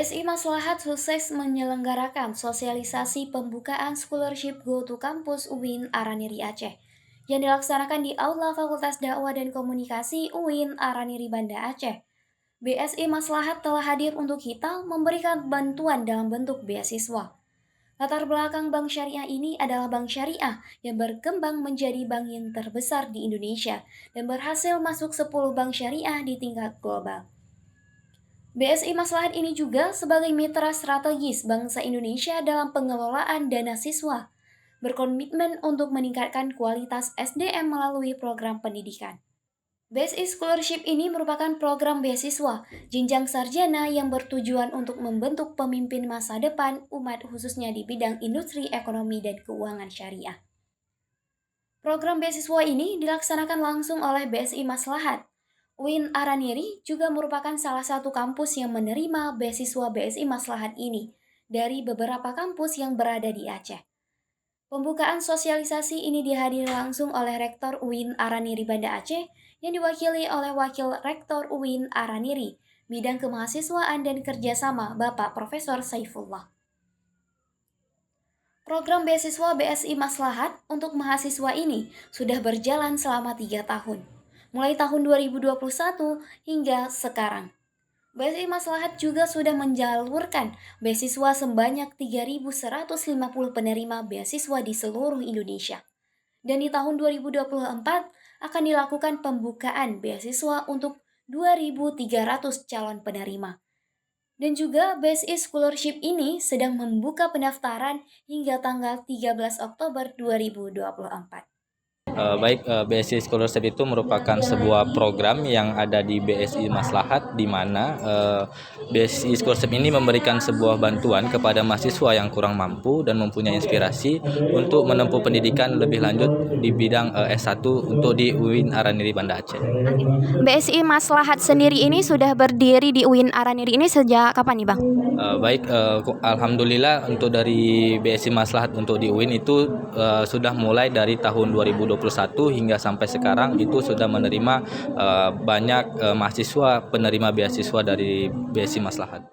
BSI Maslahat sukses menyelenggarakan sosialisasi pembukaan scholarship Go to Campus UIN Araniri Aceh yang dilaksanakan di Aula Fakultas Dakwah dan Komunikasi UIN Araniri Banda Aceh. BSI Maslahat telah hadir untuk kita memberikan bantuan dalam bentuk beasiswa. Latar belakang Bank Syariah ini adalah bank syariah yang berkembang menjadi bank yang terbesar di Indonesia dan berhasil masuk 10 bank syariah di tingkat global. BSI Maslahat ini juga sebagai mitra strategis bangsa Indonesia dalam pengelolaan dana siswa, berkomitmen untuk meningkatkan kualitas SDM melalui program pendidikan. BSI Scholarship ini merupakan program beasiswa jenjang sarjana yang bertujuan untuk membentuk pemimpin masa depan umat khususnya di bidang industri, ekonomi, dan keuangan syariah. Program beasiswa ini dilaksanakan langsung oleh BSI Maslahat. UIN Araniri juga merupakan salah satu kampus yang menerima beasiswa BSI Maslahat ini dari beberapa kampus yang berada di Aceh. Pembukaan sosialisasi ini dihadiri langsung oleh Rektor UIN Araniri Banda Aceh yang diwakili oleh Wakil Rektor UIN Araniri, Bidang Kemahasiswaan dan Kerjasama Bapak Profesor Saifullah. Program beasiswa BSI Maslahat untuk mahasiswa ini sudah berjalan selama 3 tahun, mulai tahun 2021 hingga sekarang. BSI Maslahat juga sudah menjalurkan beasiswa sebanyak 3.150 penerima beasiswa di seluruh Indonesia. Dan di tahun 2024 akan dilakukan pembukaan beasiswa untuk 2.300 calon penerima. Dan juga BSI Scholarship ini sedang membuka pendaftaran hingga tanggal 13 Oktober 2024. BSI Scholarship itu merupakan sebuah program yang ada di BSI Maslahat, di mana BSI Scholarship ini memberikan sebuah bantuan kepada mahasiswa yang kurang mampu dan mempunyai inspirasi untuk menempuh pendidikan lebih lanjut di bidang S1 untuk di UIN Araniri Banda Aceh. BSI Maslahat sendiri ini sudah berdiri di UIN Araniri ini sejak kapan nih Bang? Alhamdulillah untuk dari BSI Maslahat untuk di UIN itu sudah mulai dari tahun 2021 hingga sampai sekarang itu sudah menerima banyak mahasiswa penerima beasiswa dari BSI Maslahat.